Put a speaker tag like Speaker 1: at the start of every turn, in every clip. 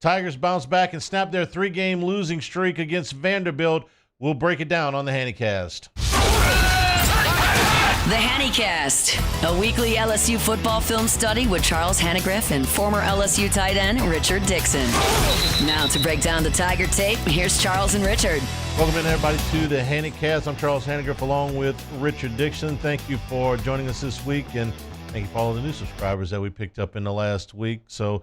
Speaker 1: Tigers bounce back and snap their 3-game losing streak against Vanderbilt. We'll break it down on the Hannycast.
Speaker 2: The Hannycast, a weekly LSU football film study with Charles Hannigriff and former LSU tight end Richard Dickson. Now to break down the Tiger tape, here's Charles and Richard.
Speaker 1: Welcome in, everybody, to the Hannycast. I'm Charles Hannigriff along with Richard Dickson. Thank you for joining us this week, and thank you for all the new subscribers that we picked up in the last week. So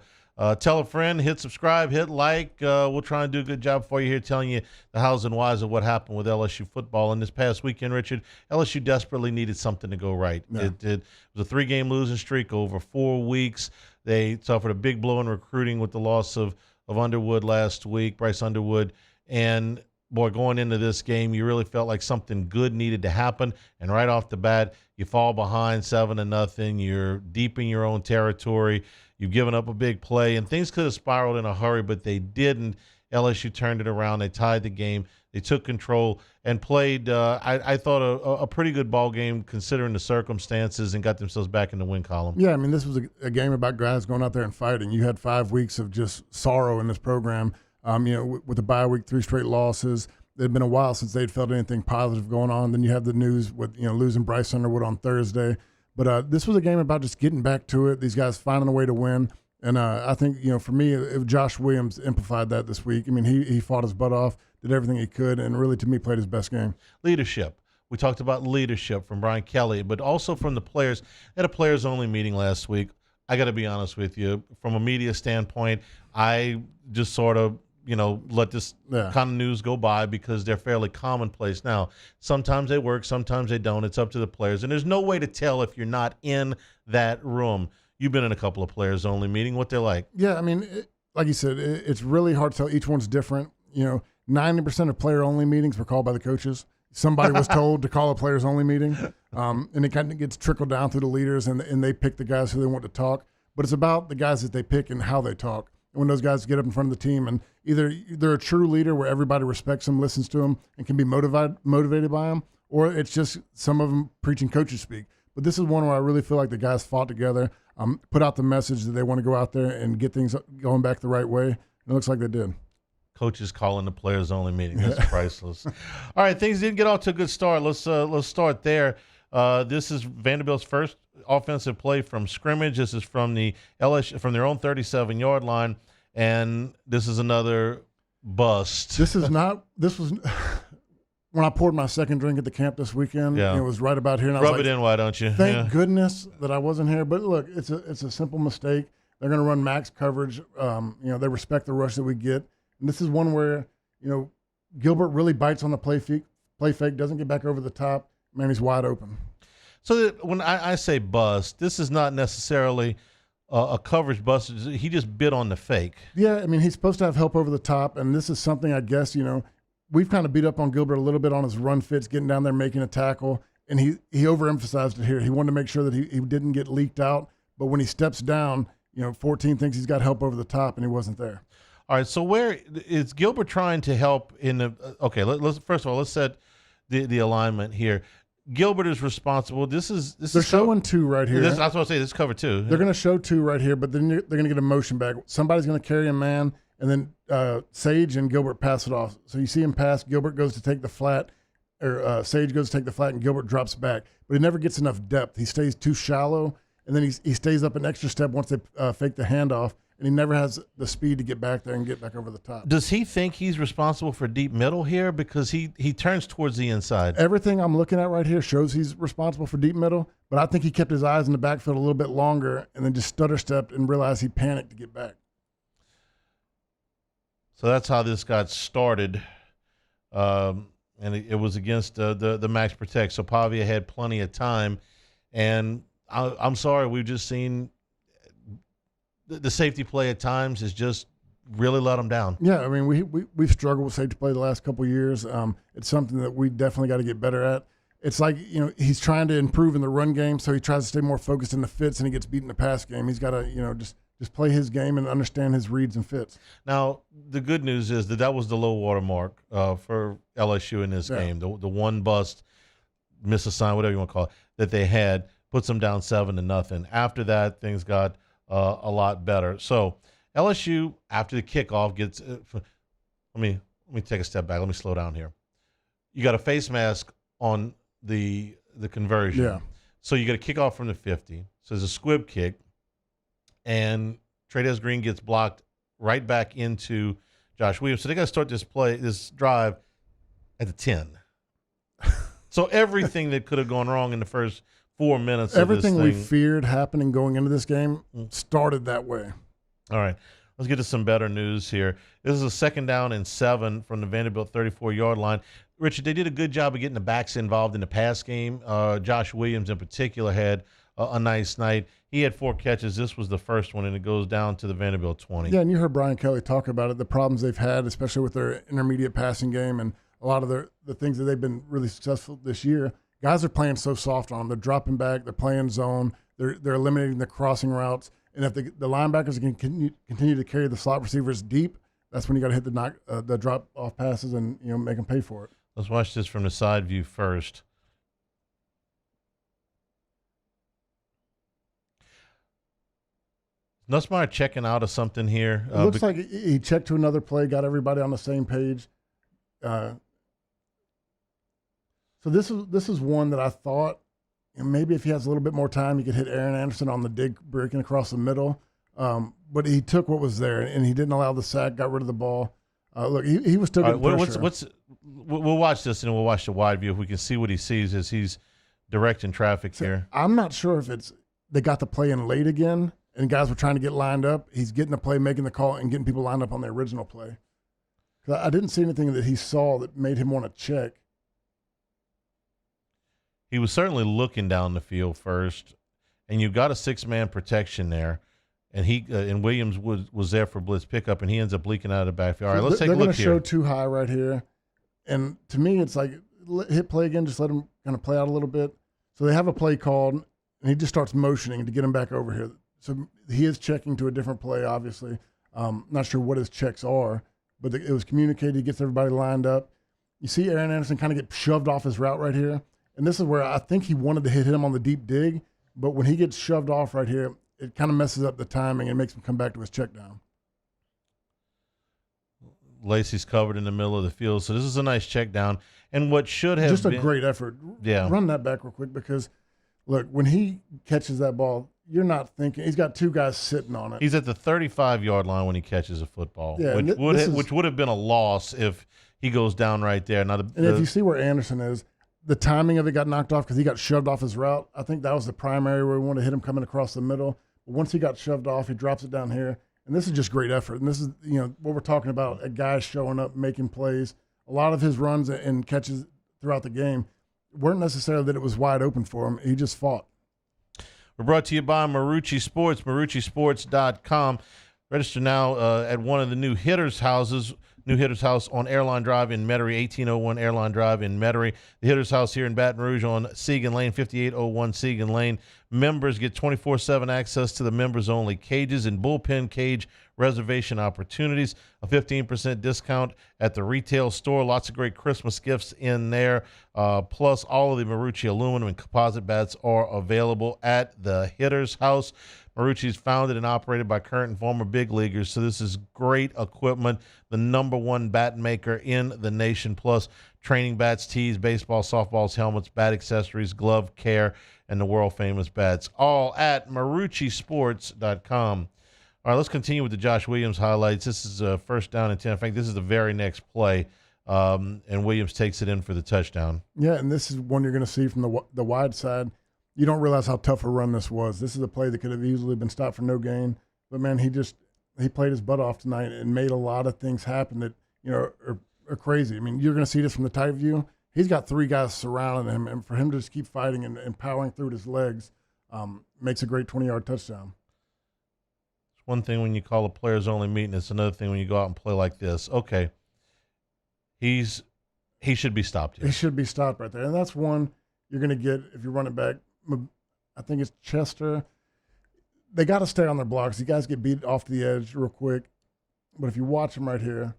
Speaker 1: tell a friend, hit subscribe, hit like. We'll try and do a good job for you here, telling you the hows and whys of what happened with LSU football. And this past weekend, Richard, LSU desperately needed something to go right. Yeah. It was a 3-game losing streak over 4 weeks. They suffered a big blow in recruiting with the loss of Underwood last week, Bryce Underwood. And, boy, going into this game, you really felt like something good needed to happen. And right off the bat, you fall behind 7-0. You're deep in your own territory. You've given up a big play, and things could have spiraled in a hurry, but they didn't. LSU turned it around. They tied the game. They took control and played, I thought, a pretty good ball game considering the circumstances, and got themselves back in the win column.
Speaker 3: Yeah, I mean, this was a game about guys going out there and fighting. You had 5 weeks of just sorrow in this program. With the bye week, 3 straight losses. It had been a while since they'd felt anything positive going on. Then you have the news with losing Bryce Underwood on Thursday. But this was a game about just getting back to it. These guys finding a way to win. And I think, for me, Josh Williams amplified that this week. I mean, he fought his butt off, did everything he could, and really, to me, played his best game.
Speaker 1: Leadership. We talked about leadership from Brian Kelly, but also from the players. They had a players-only meeting last week. I got to be honest with you. From a media standpoint, I just sort of, let this kind of news go by because they're fairly commonplace now. Sometimes they work, sometimes they don't. It's up to the players. And there's no way to tell if you're not in that room. You've been in a couple of players-only meetings. What they're like?
Speaker 3: Yeah, I mean, like you said, it's really hard to tell. Each one's different. 90% of player-only meetings were called by the coaches. Somebody was told to call a players-only meeting, and it kind of gets trickled down through the leaders, and they pick the guys who they want to talk. But it's about the guys that they pick and how they talk. When those guys get up in front of the team, and either they're a true leader where everybody respects them, listens to them, and can be motivated by them, or it's just some of them preaching coaches speak. But this is one where I really feel like the guys fought together, put out the message that they want to go out there and get things going back the right way. And it looks like they did.
Speaker 1: Coaches calling the players-only meeting. That's priceless. All right, things didn't get off to a good start. Let's start there. This is Vanderbilt's first offensive play from scrimmage. This is from the LSU, from their own 37-yard line, and this is another bust.
Speaker 3: This was when I poured my second drink at the camp this weekend. Yeah. It was right about here. And
Speaker 1: Rub it in, why don't you?
Speaker 3: Thank goodness that I wasn't here. But look, it's a simple mistake. They're going to run max coverage. They respect the rush that we get, and this is one where Gilbert really bites on the play fake, doesn't get back over the top. Man, he's wide open.
Speaker 1: So when I say bust, this is not necessarily a coverage bust. He just bit on the fake.
Speaker 3: Yeah, I mean, he's supposed to have help over the top, and this is something I guess, we've kind of beat up on Gilbert a little bit on his run fits, getting down there, making a tackle, and he overemphasized it here. He wanted to make sure that he didn't get leaked out, but when he steps down, 14 thinks he's got help over the top, and he wasn't there.
Speaker 1: All right, so where is Gilbert trying to help in the okay, let's first of all, let's set the alignment here. Gilbert is responsible. They're
Speaker 3: showing 2 right here.
Speaker 1: That's what I say. This is cover 2.
Speaker 3: They're going to show 2 right here, but then they're going to get a motion back. Somebody's going to carry a man, and then Sage and Gilbert pass it off. So you see him pass. Gilbert goes to take the flat, or Sage goes to take the flat, and Gilbert drops back. But he never gets enough depth. He stays too shallow, and then he stays up an extra step once they fake the handoff. And he never has the speed to get back there and get back over the top.
Speaker 1: Does he think he's responsible for deep middle here? Because he turns towards the inside.
Speaker 3: Everything I'm looking at right here shows he's responsible for deep middle, but I think he kept his eyes in the backfield a little bit longer and then just stutter-stepped and realized he panicked to get back.
Speaker 1: So that's how this got started. And it was against the max protect. So Pavia had plenty of time. And I'm sorry, we've just seen – the safety play at times has just really let them down.
Speaker 3: Yeah, I mean, we've struggled with safety play the last couple of years. It's something that we definitely got to get better at. It's like, he's trying to improve in the run game, so he tries to stay more focused in the fits, and he gets beat in the pass game. He's got to, just play his game and understand his reads and fits.
Speaker 1: Now, the good news is that was the low water mark for LSU in this game. The one bust, miss a sign, whatever you want to call it, that they had, puts them down 7-0. After that, things got a lot better. So LSU, after the kickoff, gets let me take a step back. Let me slow down here. You got a face mask on the conversion.
Speaker 3: Yeah.
Speaker 1: So you got a kickoff from the 50. So there's a squib kick, and Trades Green gets blocked right back into Josh Williams. So they got to start this drive at the 10. So everything that could have gone wrong in the first 4 minutes
Speaker 3: everything
Speaker 1: of this thing,
Speaker 3: we feared happening going into this game started that way.
Speaker 1: All right, let's get to some better news here. This is a 2nd down and 7 from the Vanderbilt 34-yard line. Richard, they did a good job of getting the backs involved in the pass game. Josh Williams in particular had a nice night. He had 4 catches. This was the first one, and it goes down to the Vanderbilt 20.
Speaker 3: Yeah, and you heard Brian Kelly talk about it, the problems they've had, especially with their intermediate passing game and a lot of the things that they've been really successful this year. Guys are playing so soft on them. They're dropping back. They're playing zone. They're eliminating the crossing routes. And if the linebackers can continue to carry the slot receivers deep, that's when you got to hit the drop off passes and make them pay for it.
Speaker 1: Let's watch this from the side view first. Nussmeier checking out of something here.
Speaker 3: It looks like he checked to another play, got everybody on the same page. So this is one that I thought maybe if he has a little bit more time, he could hit Aaron Anderson on the dig breaking across the middle. But he took what was there, and he didn't allow the sack, got rid of the ball. Look, he was still getting pressure.
Speaker 1: We'll watch this, and we'll watch the wide view if we can see what he sees as he's directing traffic here.
Speaker 3: I'm not sure if they got the play in late again, and guys were trying to get lined up. He's getting the play, making the call, and getting people lined up on the original play. 'Cause I didn't see anything that he saw that made him want to check.
Speaker 1: He was certainly looking down the field first, and you've got a 6-man protection there, and and Williams was there for blitz pickup, and he ends up leaking out of the backfield. All right, let's take a look here.
Speaker 3: They're going to show too high right here, and to me, it's like hit play again. Just let him kind of play out a little bit. So they have a play called, and he just starts motioning to get him back over here. So he is checking to a different play, obviously. Not sure what his checks are, but it was communicated. He gets everybody lined up. You see Aaron Anderson kind of get shoved off his route right here. And this is where I think he wanted to hit him on the deep dig, but when he gets shoved off right here, it kind of messes up the timing and makes him come back to his check down.
Speaker 1: Lacey's covered in the middle of the field, so this is a nice check down. And what should have
Speaker 3: just
Speaker 1: been
Speaker 3: a great effort.
Speaker 1: Yeah.
Speaker 3: Run that back real quick because, look, when he catches that ball, you're not thinking – he's got 2 guys sitting on it.
Speaker 1: He's at the 35-yard line when he catches a football,
Speaker 3: yeah,
Speaker 1: which would have been a loss if he goes down right there. Now,
Speaker 3: if you see where Anderson is, the timing of it got knocked off because he got shoved off his route. I think that was the primary where we wanted to hit him coming across the middle. But once he got shoved off, he drops it down here. And this is just great effort. And this is, what we're talking about, a guy showing up, making plays. A lot of his runs and catches throughout the game weren't necessarily that it was wide open for him. He just fought.
Speaker 1: We're brought to you by Marucci Sports, MarucciSports.com. Register now at one of the new Hitters Houses. New Hitters House on Airline Drive in Metairie, 1801 Airline Drive in Metairie. The Hitters House here in Baton Rouge on Segan Lane, 5801 Segan Lane. Members get 24/7 access to the members-only cages and bullpen cage reservation opportunities. A 15% discount at the retail store. Lots of great Christmas gifts in there. Plus, all of the Marucci aluminum and composite bats are available at the Hitters House. Marucci is founded and operated by current and former big leaguers, so this is great equipment. The #1 bat maker in the nation, plus training bats, tees, baseball, softballs, helmets, bat accessories, glove care, and the world-famous bats, all at MarucciSports.com. All right, let's continue with the Josh Williams highlights. This is a 1st down and 10. In fact, this is the very next play, and Williams takes it in for the touchdown. Yeah,
Speaker 3: and this is one you're going to see from the wide side. You don't realize how tough a run this was. This is a play that could have easily been stopped for no gain. But, man, he played his butt off tonight and made a lot of things happen that, are crazy. I mean, you're going to see this from the tight view. He's got 3 guys surrounding him, and for him to just keep fighting and powering through his legs makes a great 20-yard touchdown.
Speaker 1: It's one thing when you call a players-only meeting. It's another thing when you go out and play like this. Okay, he should be stopped here.
Speaker 3: He should be stopped right there. And that's one you're going to get if you run it back. I think it's Chester. They got to stay on their blocks. You guys get beat off the edge real quick. But if you watch them right here,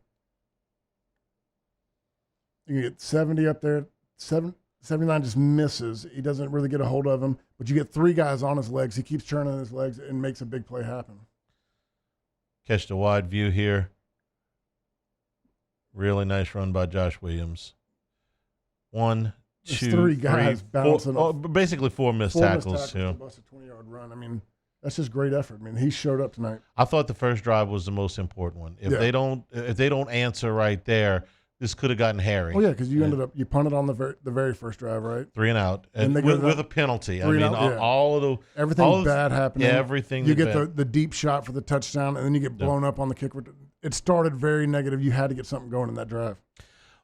Speaker 3: you can get 70 up there. 79 just misses. He doesn't really get a hold of him. But you get 3 guys on his legs. He keeps churning his legs and makes a big play happen.
Speaker 1: Catch the wide view here. Really nice run by Josh Williams. One,
Speaker 3: There's
Speaker 1: two,
Speaker 3: three guys
Speaker 1: three,
Speaker 3: bouncing
Speaker 1: four,
Speaker 3: up.
Speaker 1: basically four missed tackles.
Speaker 3: To bust a 20-yard run. I mean, that's just great effort. I mean, he showed up tonight.
Speaker 1: I thought the first drive was the most important one. If they don't answer right there, this could have gotten hairy.
Speaker 3: Oh yeah, because you punted on the very first drive, right?
Speaker 1: 3 and out, and with a penalty. I mean, all of the
Speaker 3: everything bad happening.
Speaker 1: Yeah, everything.
Speaker 3: You get the deep shot for the touchdown, and then you get blown up on the kick. It started very negative. You had to get something going in that drive.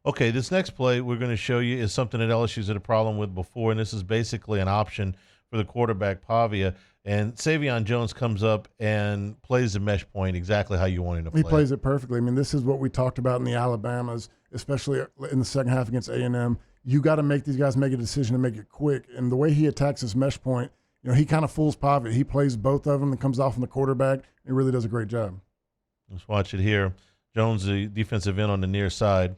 Speaker 1: Okay, this next play we're going to show you is something that LSU's had a problem with before, and this is basically an option for the quarterback Pavia. And Savion Jones comes up and plays the mesh point exactly how you want him to play.
Speaker 3: He plays it perfectly. I mean, this is what we talked about in the Alabamas, especially in the second half against A&M. You got to make these guys make a decision to make it quick. And the way he attacks his mesh point, he kind of fools Pavia. He plays both of them and comes off on the quarterback. He really does a great job.
Speaker 1: Let's watch it here. Jones, the defensive end on the near side.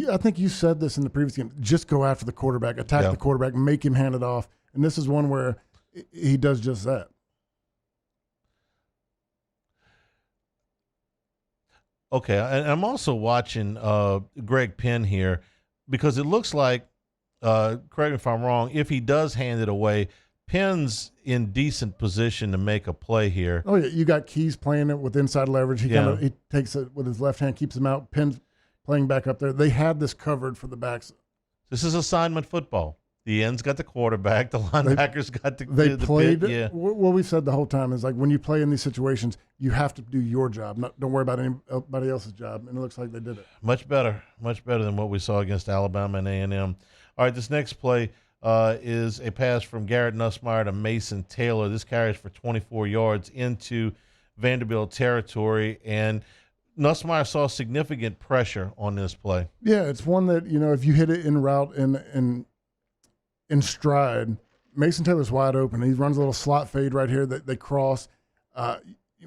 Speaker 3: I think you said this in the previous game. Just go after the quarterback, attack the quarterback, make him hand it off. And this is one where he does just that.
Speaker 1: Okay, and I'm also watching Greg Penn here because it looks like, correct me if I'm wrong, if he does hand it away, Penn's in decent position to make a play here.
Speaker 3: Oh, yeah, you got Keys playing it with inside leverage. He takes it with his left hand, keeps him out. Penn's playing back up there. They had this covered for the backs.
Speaker 1: This is assignment football. The ends got the quarterback. The linebackers got the
Speaker 3: They played.
Speaker 1: pit. Yeah.
Speaker 3: What we've said the whole time is like when you play in these situations, you have to do your job. Don't worry about anybody else's job. And it looks like they did it.
Speaker 1: Much better than what we saw against Alabama and A&M. All right, this next play is a pass from Garrett Nussmeier to Mason Taylor. This carries for 24 yards into Vanderbilt territory, and Nussmeier saw significant pressure on this play.
Speaker 3: Yeah, it's one that, if you hit it in route in stride, Mason Taylor's wide open. He runs a little slot fade right here that they cross.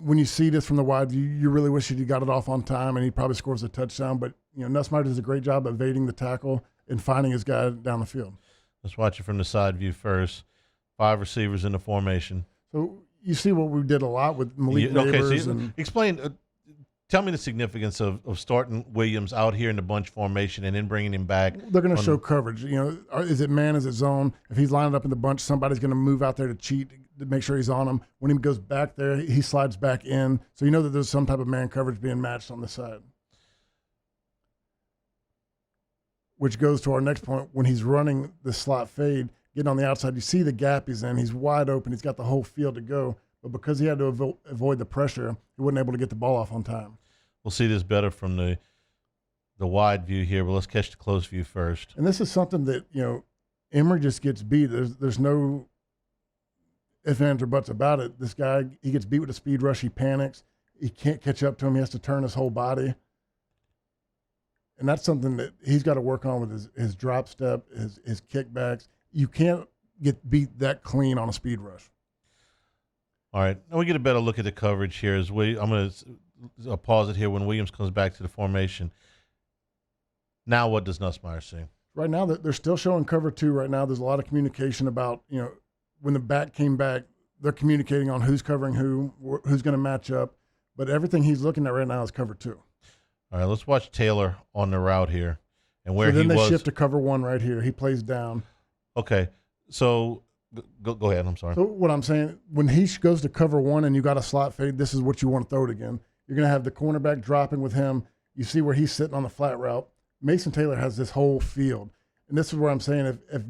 Speaker 3: When you see this from the wide view, you really wish he got it off on time, and he probably scores a touchdown. But, Nussmeier does a great job evading the tackle and finding his guy down the field.
Speaker 1: Let's watch it from the side view first. 5 receivers in the formation.
Speaker 3: So you see what we did a lot with Malik Neighbors.
Speaker 1: So explain tell me the significance of starting Williams out here in the bunch formation and then bringing him back.
Speaker 3: They're going to show coverage. Is it man? Is it zone? If he's lined up in the bunch, somebody's going to move out there to cheat to make sure he's on him. When he goes back there, he slides back in. So you know that there's some type of man coverage being matched on the side. Which goes to our next point. When he's running the slot fade, getting on the outside, you see the gap he's in. He's wide open. He's got the whole field to go. But because he had to avoid the pressure, he wasn't able to get the ball off on time.
Speaker 1: We'll see this better from the wide view here, but let's catch the close view first.
Speaker 3: And this is something that, Emory just gets beat. There's no ifs, ands, or buts about it. This guy, he gets beat with a speed rush. He panics. He can't catch up to him. He has to turn his whole body. And that's something that he's got to work on with his drop step, his kickbacks. You can't get beat that clean on a speed rush.
Speaker 1: All right, now we get a better look at the coverage here. I'm going to pause it here when Williams comes back to the formation. Now what does Nussmeier see?
Speaker 3: Right now, they're still showing cover 2 right now. There's a lot of communication about, when the back came back, they're communicating on who's covering who's going to match up. But everything he's looking at right now is cover 2.
Speaker 1: All right, let's watch Taylor on the route here and where
Speaker 3: he was. Then they shift to cover 1 right here. He plays down.
Speaker 1: Okay, so go ahead. I'm sorry.
Speaker 3: So what I'm saying, when he goes to cover 1 and you got a slot fade, this is what you want to throw it again. You're going to have the cornerback dropping with him. You see where he's sitting on the flat route. Mason Taylor has this whole field. And this is where I'm saying if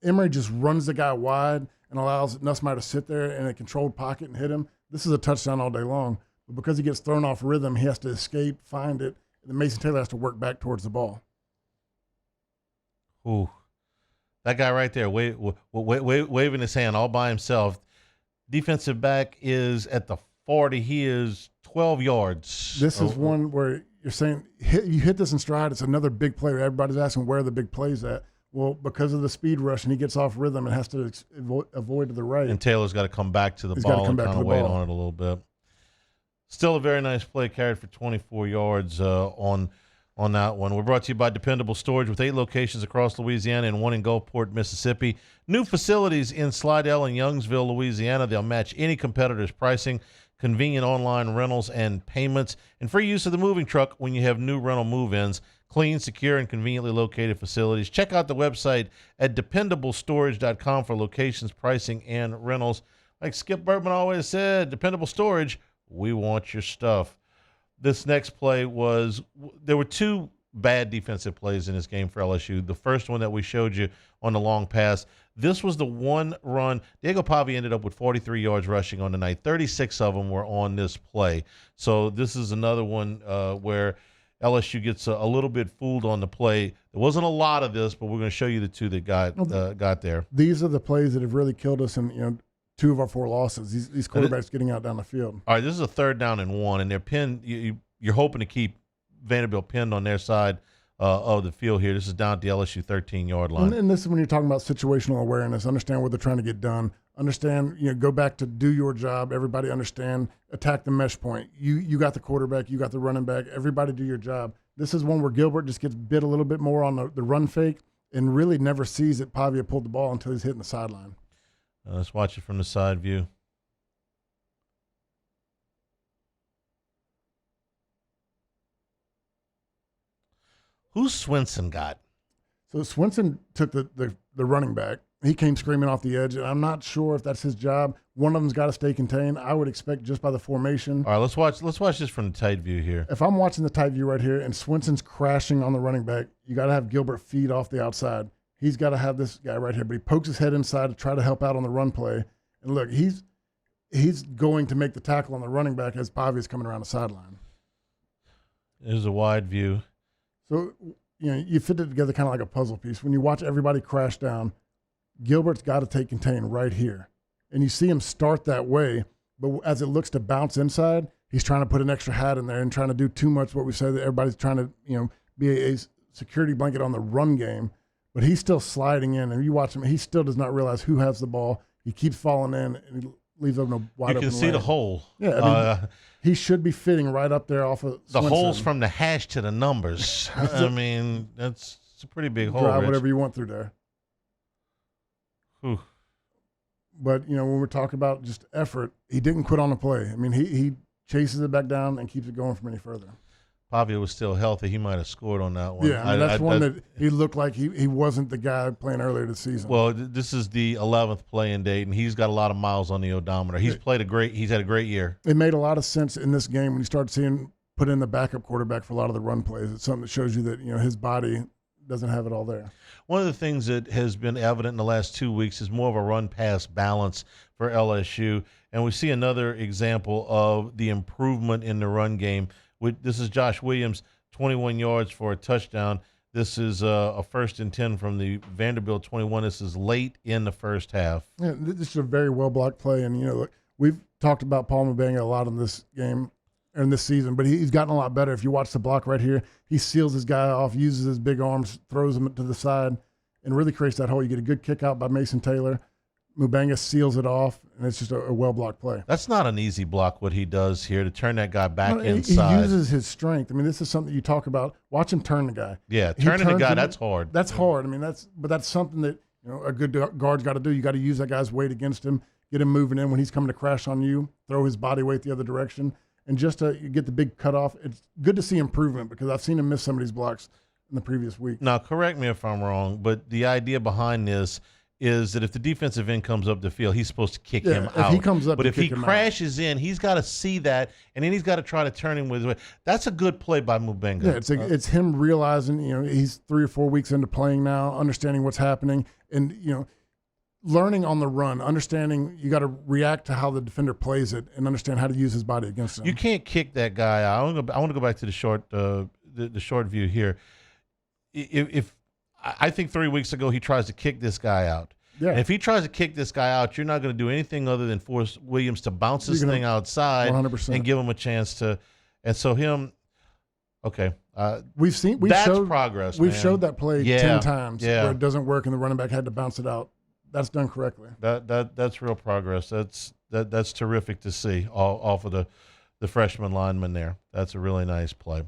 Speaker 3: Emory just runs the guy wide and allows Nussmeier to sit there in a controlled pocket and hit him, this is a touchdown all day long. But because he gets thrown off rhythm, he has to escape, find it, and then Mason Taylor has to work back towards the ball.
Speaker 1: Ooh. That guy right there waving his hand all by himself. Defensive back is at the 40. He is 12 yards.
Speaker 3: This is one where you're saying you hit this in stride. It's another big play. Everybody's asking where are the big plays at. Well, because of the speed rush, and he gets off rhythm and has to avoid to the right.
Speaker 1: And Taylor's got to come back to the ball and kind of wait on it a little bit. Still a very nice play, carried for 24 yards on on that one. We're brought to you by Dependable Storage with 8 locations across Louisiana and 1 in Gulfport, Mississippi. New facilities in Slidell and Youngsville, Louisiana. They'll match any competitor's pricing, convenient online rentals and payments, and free use of the moving truck when you have new rental move-ins. Clean, secure, and conveniently located facilities. Check out the website at dependablestorage.com for locations, pricing, and rentals. Like Skip Bertman always said, Dependable Storage, we want your stuff. This next play was, there were 2 bad defensive plays in this game for LSU. The first one that we showed you on the long pass, this was the one run. Diego Pavia ended up with 43 yards rushing on the night. 36 of them were on this play. So this is another one where LSU gets a little bit fooled on the play. There wasn't a lot of this, but we're going to show you the 2 that got there.
Speaker 3: These are the plays that have really killed us in 2 of our 4 losses. These quarterbacks getting out down the field.
Speaker 1: All right, this is a 3rd down and 1, and they're pinned. You're hoping to keep Vanderbilt pinned on their side of the field here. This is down at the LSU 13-yard line.
Speaker 3: And this is when you're talking about situational awareness. Understand what they're trying to get done. Understand, go back to do your job. Everybody understand, attack the mesh point. You got the quarterback, you got the running back. Everybody do your job. This is one where Gilbert just gets bit a little bit more on the run fake and really never sees that Pavia pulled the ball until he's hitting the sideline.
Speaker 1: Let's watch it from the side view. Who's Swinson got?
Speaker 3: So Swinson took the running back. He came screaming off the edge, and I'm not sure if that's his job. One of them's got to stay contained. I would expect just by the formation.
Speaker 1: All right, let's watch this from the tight view here.
Speaker 3: If I'm watching the tight view right here and Swinson's crashing on the running back, you got to have Gilbert feed off the outside. He's got to have this guy right here, but he pokes his head inside to try to help out on the run play. And look, he's going to make the tackle on the running back as Pavia's coming around the sideline.
Speaker 1: There's a wide view.
Speaker 3: So, you fit it together kind of like a puzzle piece. When you watch everybody crash down, Gilbert's got to take contain right here. And you see him start that way, but as it looks to bounce inside, he's trying to put an extra hat in there and trying to do too much what we say that everybody's trying to, be a security blanket on the run game. But he's still sliding in, and you watch him, he still does not realize who has the ball. He keeps falling in, and he leaves open a wide open
Speaker 1: You can see
Speaker 3: lane.
Speaker 1: the hole.
Speaker 3: Yeah, he should be fitting right up there off of
Speaker 1: the
Speaker 3: Swinson.
Speaker 1: holes from the hash to the numbers. I mean, it's a pretty big hole.
Speaker 3: Drive
Speaker 1: Rich.
Speaker 3: whatever you want through there.
Speaker 1: Whew.
Speaker 3: But, when we're talking about just effort, he didn't quit on the play. I mean, he chases it back down and keeps it going from any further.
Speaker 1: Pavia was still healthy. He might have scored on that one.
Speaker 3: Yeah, that's one that he looked like he wasn't the guy playing earlier this season.
Speaker 1: Well, this is the 11th play in Dayton. He's got a lot of miles on the odometer. He's had a great year.
Speaker 3: It made a lot of sense in this game when you start seeing put in the backup quarterback for a lot of the run plays. It's something that shows you that, his body doesn't have it all there.
Speaker 1: One of the things that has been evident in the last 2 weeks is more of a run-pass balance for LSU, and we see another example of the improvement in the run game. This is Josh Williams, 21 yards for a touchdown. This is a 1st and 10 from the Vanderbilt 21. This is late in the first half.
Speaker 3: Yeah, this is a very well-blocked play, and, look, we've talked about Paul Mubanga a lot in this game and this season, but he's gotten a lot better. If you watch the block right here, he seals his guy off, uses his big arms, throws him to the side, and really creates that hole. You get a good kick out by Mason Taylor. Mubanga seals it off, and it's just a well-blocked play.
Speaker 1: That's not an easy block, what he does here, to turn that guy back inside.
Speaker 3: He uses his strength. I mean, this is something you talk about. Watch him turn the guy.
Speaker 1: Yeah, turning the guy, that's hard.
Speaker 3: That's hard. I mean, that's something that a good guard's got to do. You got to use that guy's weight against him, get him moving in when he's coming to crash on you, throw his body weight the other direction, and just to get the big cutoff. It's good to see improvement because I've seen him miss some of these blocks in the previous week.
Speaker 1: Now, correct me if I'm wrong, but the idea behind this is that if the defensive end comes up the field, he's supposed to kick him out.
Speaker 3: If he comes up,
Speaker 1: but if he crashes in, he's got to see that, and then he's got to try to turn him with his weight. That's a good play by Mubanga.
Speaker 3: Yeah, it's him realizing, he's 3 or 4 weeks into playing now, understanding what's happening, and learning on the run, understanding you got to react to how the defender plays it, and understand how to use his body against him.
Speaker 1: You can't kick that guy out. I want to go back to the short view here. If I think 3 weeks ago he tries to kick this guy out. Yeah. And if he tries to kick this guy out, you're not going to do anything other than force Williams to bounce this thing outside
Speaker 3: 100%.
Speaker 1: And give him a chance to. And so okay.
Speaker 3: We've showed
Speaker 1: progress.
Speaker 3: We've showed that play 10 times
Speaker 1: where
Speaker 3: it doesn't work and the running back had to bounce it out. That's done correctly.
Speaker 1: That's real progress. That's terrific to see off of the freshman lineman there. That's a really nice play.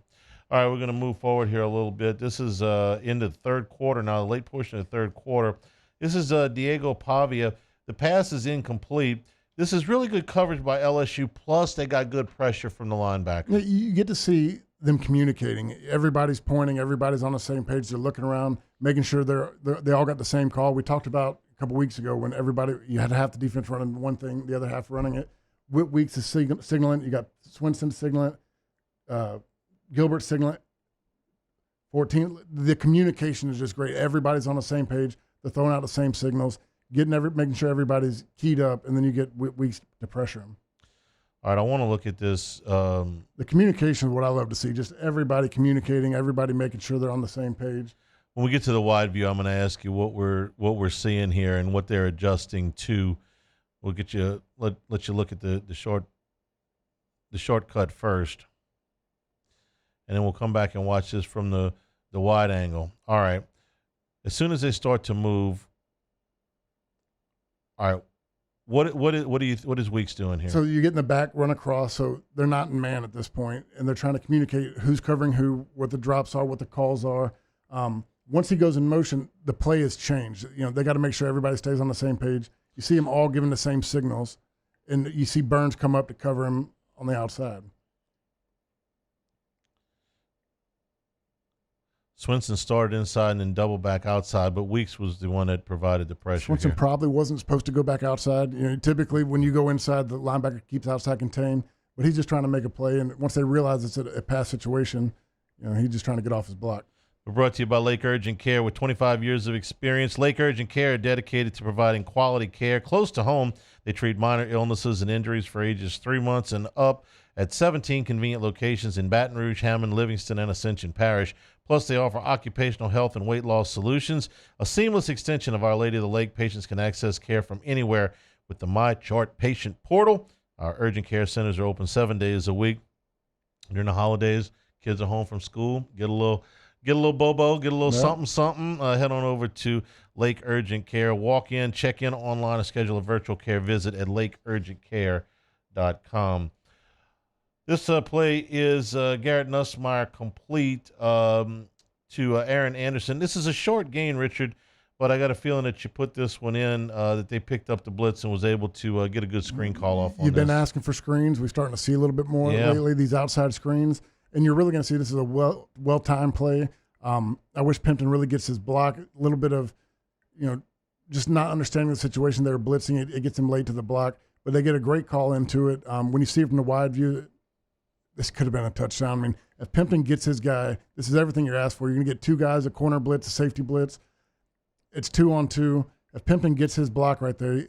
Speaker 1: All right, we're going to move forward here a little bit. This is into the third quarter now, the late portion of the third quarter. This is Diego Pavia. The pass is incomplete. This is really good coverage by LSU, plus they got good pressure from the linebacker.
Speaker 3: You get to see them communicating. Everybody's pointing. Everybody's on the same page. They're looking around, making sure they all got the same call. We talked about a couple weeks ago when you had half the defense running one thing, the other half running it. Weeks is signaling. You got Swinson signaling, Gilbert signaling. 14. The communication is just great. Everybody's on the same page. They're throwing out the same signals, making sure everybody's keyed up, and then you get weeks to pressure them.
Speaker 1: All right, I want to look at this.
Speaker 3: The communication is what I love to see. Just everybody communicating, everybody making sure they're on the same page.
Speaker 1: When we get to the wide view, I'm going to ask you what we're seeing here and what they're adjusting to. We'll get you let you look at the shortcut first, and then we'll come back and watch this from the wide angle. All right, as soon as they start to move, all right. What is Weeks doing here?
Speaker 3: So you get in the back, run across. So they're not in man at this point, and they're trying to communicate who's covering who, what the drops are, what the calls are. Once he goes in motion, the play has changed. They got to make sure everybody stays on the same page. You see them all giving the same signals, and you see Burns come up to cover him on the outside.
Speaker 1: Swinson started inside and then double back outside, but Weeks was the one that provided the pressure.
Speaker 3: Swinson probably wasn't supposed to go back outside. Typically when you go inside, the linebacker keeps outside contained, but he's just trying to make a play. And once they realize it's a pass situation, he's just trying to get off his block.
Speaker 1: We're brought to you by Lake Urgent Care. With 25 years of experience, Lake Urgent Care are dedicated to providing quality care close to home. They treat minor illnesses and injuries for ages 3 months and up at 17 convenient locations in Baton Rouge, Hammond, Livingston, and Ascension Parish. Plus, they offer occupational health and weight loss solutions. A seamless extension of Our Lady of the Lake. Patients can access care from anywhere with the MyChart patient portal. Our urgent care centers are open 7 days a week. During the holidays, kids are home from school. Get a little bobo, get a little something. Head on over to Lake Urgent Care. Walk in, check in online, and schedule a virtual care visit at lakeurgentcare.com. This play is Garrett Nussmeier complete to Aaron Anderson. This is a short gain, Richard, but I got a feeling that you put this one in, that they picked up the blitz and was able to get a good screen call off on
Speaker 3: You've been asking for screens. We're starting to see a little bit more lately, these outside screens. And you're really going to see this is a well-timed play. I wish Pimpton really gets his block. A little bit of, just not understanding the situation. They're blitzing it. It gets him late to the block. But they get a great call into it. When you see it from the wide view, this could have been a touchdown. I mean, if Pimpton gets his guy, this is everything you're asked for. You're going to get two guys, a corner blitz, a safety blitz. It's 2-on-2. If Pimpton gets his block right there,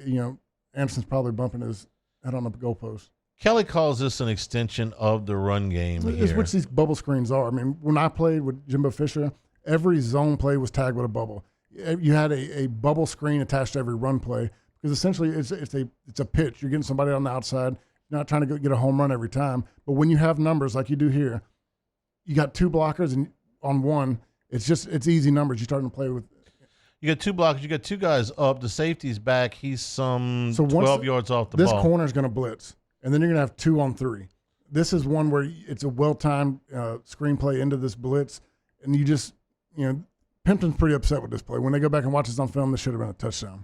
Speaker 3: Anderson's probably bumping his head on the goalpost.
Speaker 1: Kelly calls this an extension of the run game here.
Speaker 3: It's which these bubble screens are. I mean, when I played with Jimbo Fisher, every zone play was tagged with a bubble. You had a bubble screen attached to every run play because essentially it's a pitch. You're getting somebody on the outside. You're not trying to get a home run every time. But when you have numbers like you do here, you got two blockers and on one, it's easy numbers. You're starting to play with.
Speaker 1: You got two blockers. You got two guys up. The safety's back. He's 12 yards off the ball.
Speaker 3: This corner's going to blitz. And then you're going to have 2-on-3. This is one where it's a well-timed screenplay into this blitz. And you just, Pimpton's pretty upset with this play. When they go back and watch this on film, this should have been a touchdown.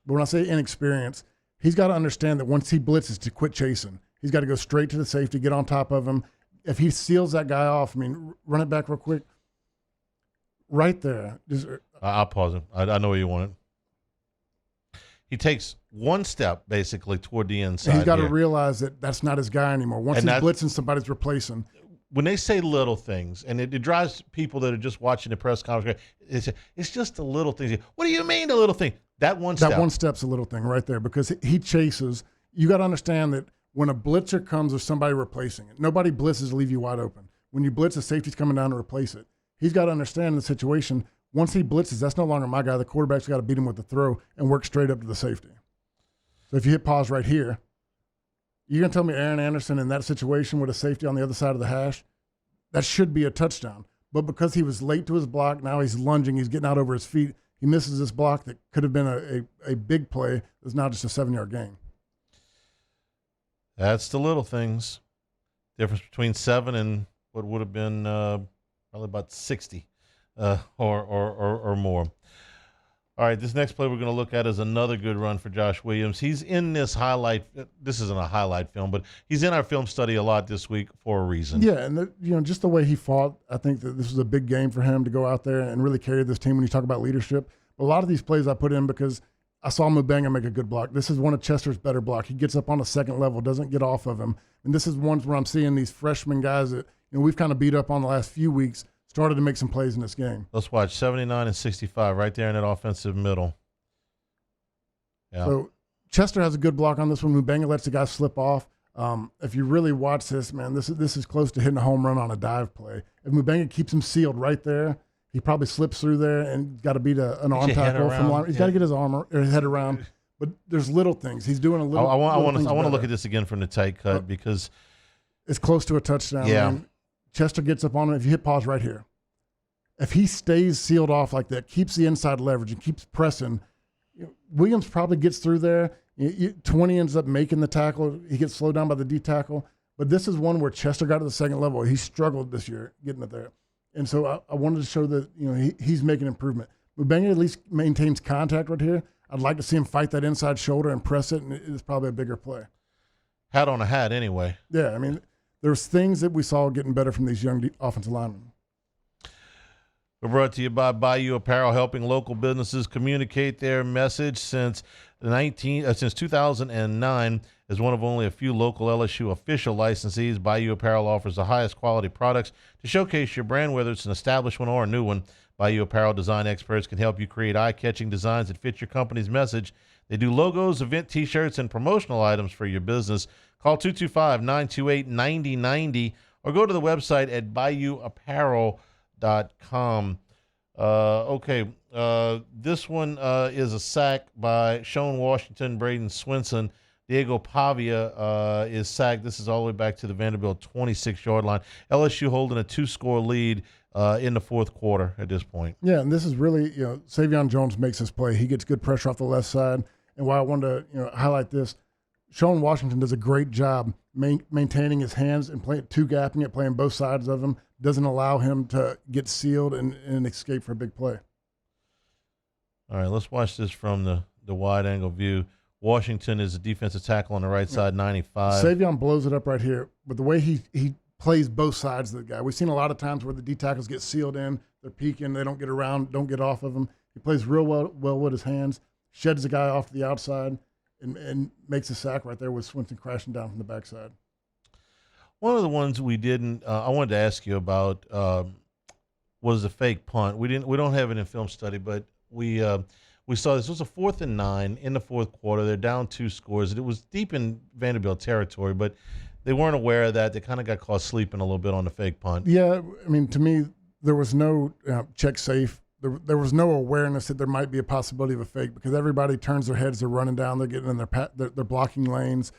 Speaker 3: But when I say inexperience, he's got to understand that once he blitzes to quit chasing. He's got to go straight to the safety, get on top of him. If he seals that guy off, run it back real quick. Right there.
Speaker 1: I'll pause him. I know where you want it. He takes one step, basically, toward the inside.
Speaker 3: He's got to realize that that's not his guy anymore. Once he's blitzing, somebody's replacing.
Speaker 1: When they say little things, and it drives people that are just watching the press conference, it's just the little things. What do you mean the little thing? That one
Speaker 3: step's a little thing right there because he chases. You got to understand that when a blitzer comes, there's somebody replacing it. Nobody blitzes to leave you wide open. When you blitz, the safety's coming down to replace it. He's got to understand the situation. Once he blitzes, that's no longer my guy. The quarterback's got to beat him with the throw and work straight up to the safety. So if you hit pause right here, you're going to tell me Aaron Anderson in that situation with a safety on the other side of the hash, that should be a touchdown. But because he was late to his block, now he's lunging, he's getting out over his feet. He misses this block that could have been a big play. It's now just a 7-yard gain.
Speaker 1: That's the little things. Difference between 7 and what would have been probably about 60 or more. All right, this next play we're going to look at is another good run for Josh Williams. He's in this highlight. This isn't a highlight film, but he's in our film study a lot this week for a reason.
Speaker 3: Yeah, and just the way he fought, I think that this was a big game for him to go out there and really carry this team when you talk about leadership. A lot of these plays I put in because I saw Mubanga make a good block. This is one of Chester's better block. He gets up on the second level, doesn't get off of him. And this is ones where I'm seeing these freshman guys that we've kind of beat up on the last few weeks, started to make some plays in this game.
Speaker 1: Let's watch 79 and 65 right there in that offensive middle. Yeah.
Speaker 3: So Chester has a good block on this one. Mubanga lets the guy slip off. If you really watch this, man, this is close to hitting a home run on a dive play. If Mubanga keeps him sealed right there, he probably slips through there and got to beat an arm tackle from line. He's got to get his arm or his head around. But there's little things. He's doing a little.
Speaker 1: I want to look at this again from the tight cut because
Speaker 3: it's close to a touchdown.
Speaker 1: Yeah.
Speaker 3: Man. Chester gets up on it. If you hit pause right here, if he stays sealed off like that, keeps the inside leverage and keeps pressing, Williams probably gets through there. 20 ends up making the tackle. He gets slowed down by the D tackle. But this is one where Chester got to the second level. He struggled this year getting it there. And so I wanted to show that he's making improvement. Mubanga at least maintains contact right here. I'd like to see him fight that inside shoulder and press it, and it's probably a bigger play.
Speaker 1: Hat on a hat anyway.
Speaker 3: Yeah, I mean, there's things that we saw getting better from these young offensive linemen.
Speaker 1: We're brought to you by Bayou Apparel, helping local businesses communicate their message since 2009. As one of only a few local LSU official licensees, Bayou Apparel offers the highest quality products to showcase your brand, whether it's an established one or a new one. Bayou Apparel design experts can help you create eye-catching designs that fit your company's message. They do logos, event T-shirts, and promotional items for your business. Call 225-928-9090 or go to the website at bayouapparel.com. This one is a sack by Sean Washington, Braden Swinson. Diego Pavia is sacked. This is all the way back to the Vanderbilt 26-yard line. LSU holding a 2-score lead in the fourth quarter at this point.
Speaker 3: Yeah, and this is really, Savion Jones makes this play. He gets good pressure off the left side. And why I wanted to, highlight this, Sean Washington does a great job maintaining his hands and two-gapping it, playing both sides of him. Doesn't allow him to get sealed and escape for a big play.
Speaker 1: All right, let's watch this from the wide-angle view. Washington is a defensive tackle on the right side, 95.
Speaker 3: Savion blows it up right here, but the way he plays both sides of the guy. We've seen a lot of times where the D tackles get sealed in, they're peeking, they don't get around, don't get off of him. He plays real well with his hands, sheds the guy off to the outside, and makes a sack right there with Swinson crashing down from the backside.
Speaker 1: One of the ones we didn't, I wanted to ask you about was the fake punt. We don't have it in film study, but we saw this. It was a 4th and 9 in the fourth quarter. They're down 2 scores. It was deep in Vanderbilt territory, but they weren't aware of that. They kind of got caught sleeping a little bit on the fake punt.
Speaker 3: Yeah, I mean, to me, there was no check safe. There was no awareness that there might be a possibility of a fake because everybody turns their heads. They're running down. They're getting in they're blocking lanes.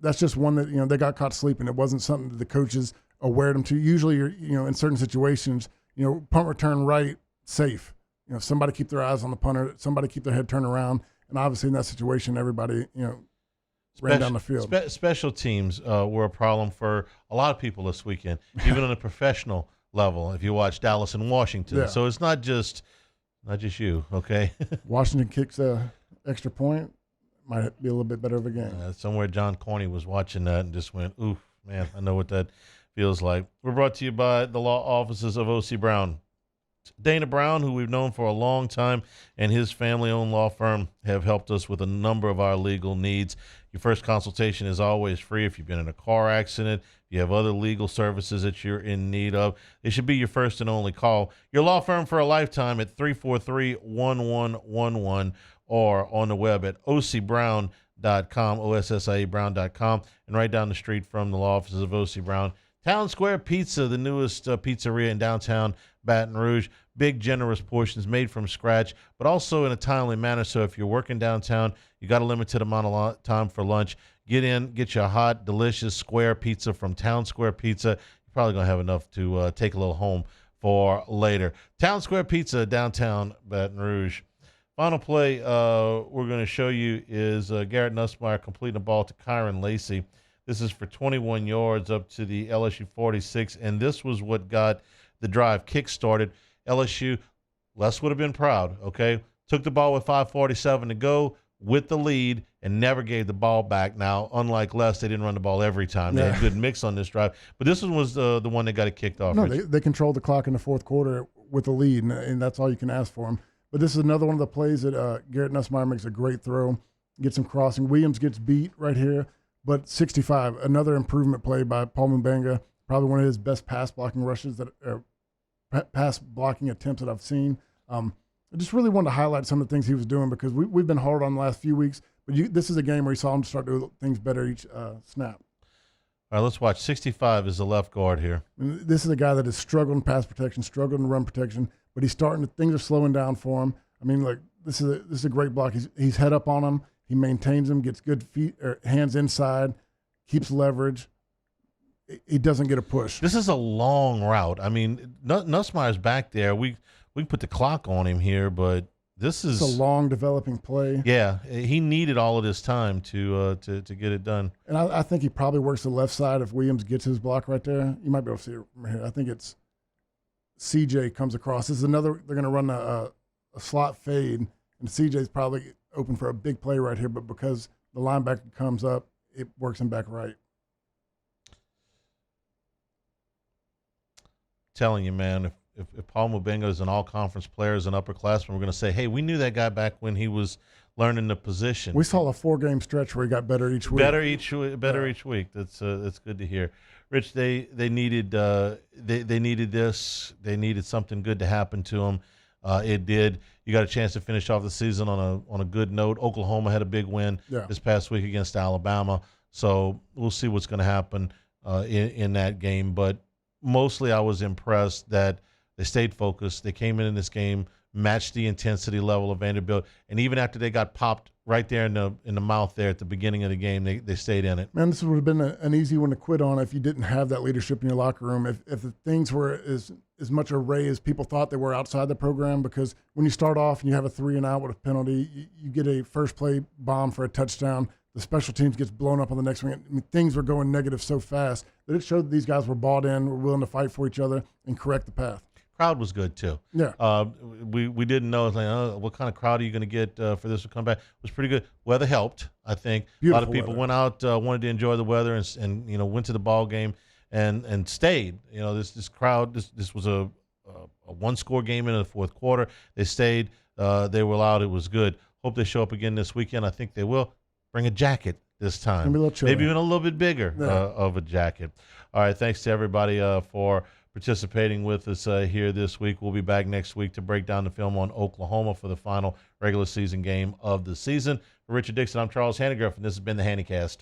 Speaker 3: That's just one that they got caught sleeping. It wasn't something that the coaches awared them to. Usually, in certain situations, punt return right, safe. Somebody keep their eyes on the punter. Somebody keep their head turned around. And obviously, in that situation, everybody ran down the field.
Speaker 1: Special teams were a problem for a lot of people this weekend, even on a professional level. If you watch Dallas and Washington,
Speaker 3: yeah.
Speaker 1: So it's not just you, okay?
Speaker 3: Washington kicks a extra point, might be a little bit better of a game.
Speaker 1: Somewhere John Corney was watching that and just went, "Oof, man, I know what that feels like." We're brought to you by the law offices of O.C. Brown. Dana Brown, who we've known for a long time, and his family-owned law firm have helped us with a number of our legal needs. Your first consultation is always free if you've been in a car accident, if you have other legal services that you're in need of. It should be your first and only call. Your law firm for a lifetime at 343-1111 or on the web at occbrown.com, OSSIABrown.com, and right down the street from the law offices of O.C. Brown. Town Square Pizza, the newest pizzeria in downtown Baton Rouge. Big, generous portions made from scratch, but also in a timely manner. So if you're working downtown, you got a limited amount of time for lunch. Get in, get you a hot, delicious square pizza from Town Square Pizza. You're probably going to have enough to take a little home for later. Town Square Pizza, downtown Baton Rouge. Final play we're going to show you is Garrett Nussmeyer completing a ball to Kyron Lacey. This is for 21 yards up to the LSU 46, and this was what got the drive kick-started. LSU, Les would have been proud, okay? Took the ball with 5:47 to go with the lead and never gave the ball back. Now, unlike Les, they didn't run the ball every time. They had a good mix on this drive. But this one was the one that got it kicked off.
Speaker 3: No, they controlled the clock in the fourth quarter with the lead, and that's all you can ask for them. But this is another one of the plays that Garrett Nussmeier makes a great throw, gets him crossing. Williams gets beat right here, but 65, another improvement play by Paul Mubanga, probably one of his best pass blocking rushes pass blocking attempts that I've seen. I just really wanted to highlight some of the things he was doing because we've been hard on the last few weeks, but this is a game where you saw him start doing things better each snap.
Speaker 1: All right, let's watch. 65 is the left guard here.
Speaker 3: And this is a guy that has struggled in pass protection, struggled in run protection, but he's starting to, things are slowing down for him. I mean, like this is a great block. He's head up on him. He maintains him, gets good feet or hands inside, keeps leverage. He doesn't get a push.
Speaker 1: This is a long route. I mean, Nussmeier's back there. We can put the clock on him here, but this is
Speaker 3: a long developing play.
Speaker 1: Yeah, he needed all of this time to get it done.
Speaker 3: And I think he probably works the left side if Williams gets his block right there. You might be able to see it from here. I think it's CJ comes across. This is another. They're going to run a slot fade, and CJ's probably open for a big play right here. But because the linebacker comes up, it works him back right.
Speaker 1: Telling you, man, if Paul Mubanga is an all-conference player, as an upperclassman, we're going to say, hey, we knew that guy back when he was learning the position.
Speaker 3: We saw a 4-game stretch where he got better each week.
Speaker 1: Better each week. That's good to hear. Rich, they needed they needed this. They needed something good to happen to him. It did. You got a chance to finish off the season on a good note. Oklahoma had a big win this past week against Alabama, so we'll see what's going to happen in that game. But mostly, I was impressed that they stayed focused. They came in this game, matched the intensity level of Vanderbilt, and even after they got popped right there in the mouth there at the beginning of the game, they stayed in it.
Speaker 3: Man, this would have been an easy one to quit on if you didn't have that leadership in your locker room. If the things were as much array as people thought they were outside the program, because when you start off and you have a 3-and-out with a penalty, you get a first play bomb for a touchdown. The special teams gets blown up on the next one. I mean, things were going negative so fast that it showed that these guys were bought in, were willing to fight for each other and correct the path.
Speaker 1: Crowd was good too.
Speaker 3: Yeah.
Speaker 1: We didn't know, like, what kind of crowd are you going to get for this to come back? It was pretty good. Weather helped, I think.
Speaker 3: Beautiful
Speaker 1: a lot of people
Speaker 3: weather.
Speaker 1: went out, wanted to enjoy the weather, and went to the ball game and stayed. This crowd. This was a one-score game in the fourth quarter. They stayed. They were loud. It was good. Hope they show up again this weekend. I think they will. Bring a jacket this time. Maybe even a little bit bigger of a jacket. All right. Thanks to everybody for participating with us here this week. We'll be back next week to break down the film on Oklahoma for the final regular season game of the season. For Richard Dickson, I'm Charles Hannigriff, and this has been the Hannycast.